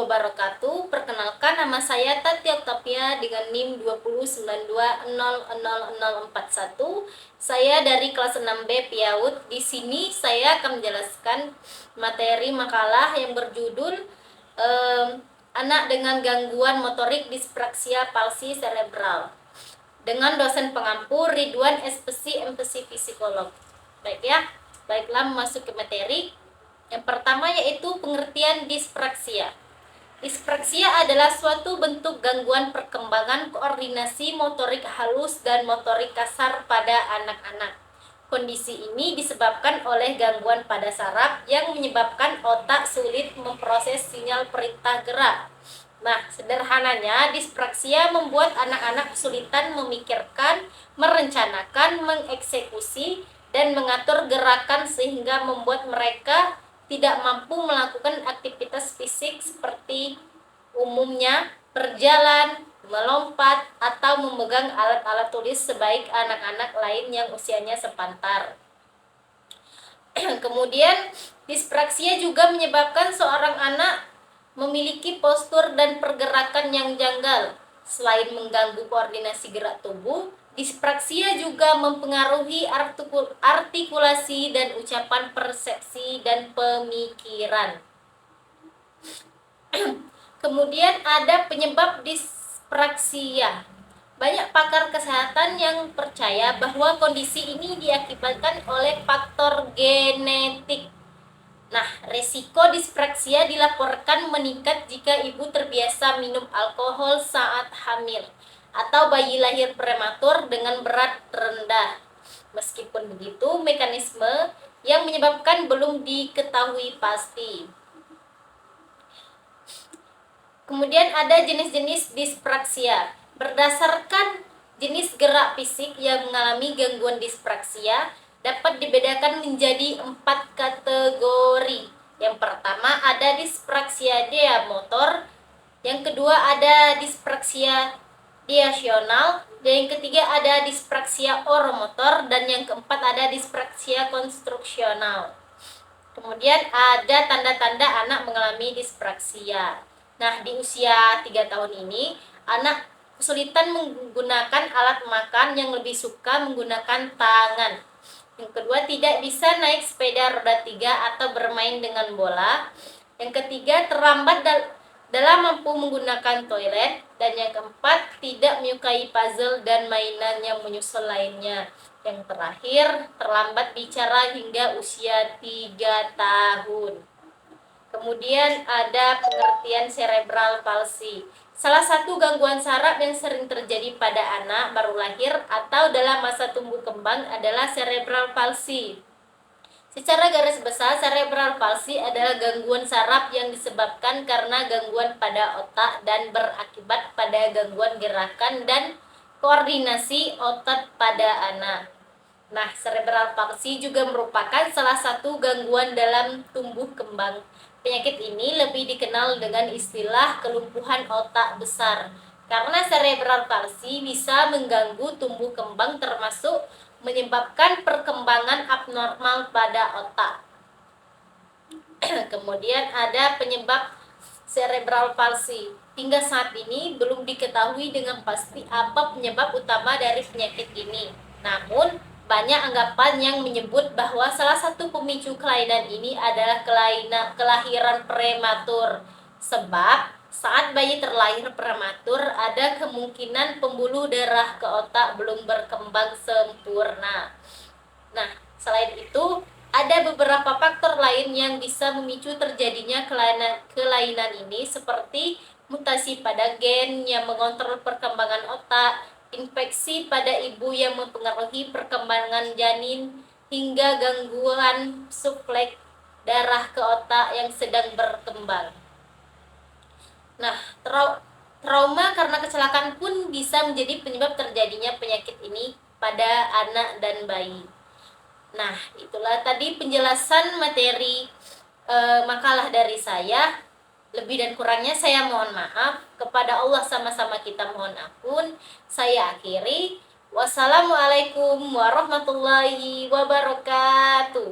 wabarakatuh. Perkenalkan, nama saya Tati Oktavia dengan NIM 209200041. Saya dari kelas 6B PIAUD. Di sini saya akan menjelaskan materi makalah yang berjudul Anak dengan gangguan motorik dispraksia palsi cerebral dengan dosen pengampu Ridwan SPC MPC Psikolog. Baik ya, baiklah masuk ke materi. Yang pertama yaitu pengertian dispraksia. Dispraksia adalah suatu bentuk gangguan perkembangan koordinasi motorik halus dan motorik kasar pada anak-anak. Kondisi ini disebabkan oleh gangguan pada saraf yang menyebabkan otak sulit memproses sinyal perintah gerak. Nah, sederhananya dispraksia membuat anak-anak kesulitan memikirkan, merencanakan, mengeksekusi, dan mengatur gerakan sehingga membuat mereka tidak mampu melakukan aktivitas fisik seperti umumnya berjalan, melompat, atau memegang alat-alat tulis sebaik anak-anak lain yang usianya sepantar. Kemudian, dispraksia juga menyebabkan seorang anak memiliki postur dan pergerakan yang janggal. Selain mengganggu koordinasi gerak tubuh, dispraksia juga mempengaruhi artikulasi dan ucapan, persepsi, dan pemikiran. Kemudian ada penyebab dispraksia. Banyak pakar kesehatan yang percaya bahwa kondisi ini diakibatkan oleh faktor genetik. Nah, resiko dispraksia dilaporkan meningkat jika ibu terbiasa minum alkohol saat hamil atau bayi lahir prematur dengan berat rendah. Meskipun begitu, mekanisme yang menyebabkan belum diketahui pasti. Kemudian ada jenis-jenis dispraksia. Berdasarkan jenis gerak fisik yang mengalami gangguan dispraksia, dapat dibedakan menjadi 4 kategori. Yang pertama ada dispraksia diamotor, yang kedua ada dispraksia diasional, dan yang ketiga ada dispraksia oromotor, dan yang keempat ada dispraksia konstruksional. Kemudian ada tanda-tanda anak mengalami dispraksia. Nah, di usia 3 tahun ini, anak kesulitan menggunakan alat makan yang lebih suka menggunakan tangan. Yang kedua, tidak bisa naik sepeda roda 3 atau bermain dengan bola. Yang ketiga, terlambat dalam mampu menggunakan toilet. Dan yang keempat, tidak menyukai puzzle dan mainan yang menyusul lainnya. Yang terakhir, terlambat bicara hingga usia 3 tahun. Kemudian ada pengertian cerebral palsy. Salah satu gangguan saraf yang sering terjadi pada anak baru lahir atau dalam masa tumbuh kembang adalah cerebral palsy. Secara garis besar, cerebral palsy adalah gangguan saraf yang disebabkan karena gangguan pada otak dan berakibat pada gangguan gerakan dan koordinasi otot pada anak. Nah, cerebral palsy juga merupakan salah satu gangguan dalam tumbuh kembang. Penyakit ini lebih dikenal dengan istilah kelumpuhan otak besar, karena cerebral palsy bisa mengganggu tumbuh kembang termasuk menyebabkan perkembangan abnormal pada otak. Kemudian ada penyebab cerebral palsy. Hingga saat ini belum diketahui dengan pasti apa penyebab utama dari penyakit ini. Namun, banyak anggapan yang menyebut bahwa salah satu pemicu kelainan ini adalah kelahiran prematur. Sebab saat bayi terlahir prematur, ada kemungkinan pembuluh darah ke otak belum berkembang sempurna. Nah, selain itu, ada beberapa faktor lain yang bisa memicu terjadinya kelainan ini, seperti mutasi pada gen yang mengontrol perkembangan otak, infeksi pada ibu yang mempengaruhi perkembangan janin, hingga gangguan suplai darah ke otak yang sedang berkembang. Nah, trauma karena kecelakaan pun bisa menjadi penyebab terjadinya penyakit ini pada anak dan bayi. Nah, itulah tadi penjelasan materi makalah dari saya. Lebih dan kurangnya saya mohon maaf. Kepada Allah sama-sama kita mohon ampun. Saya akhiri. Wassalamualaikum warahmatullahi wabarakatuh.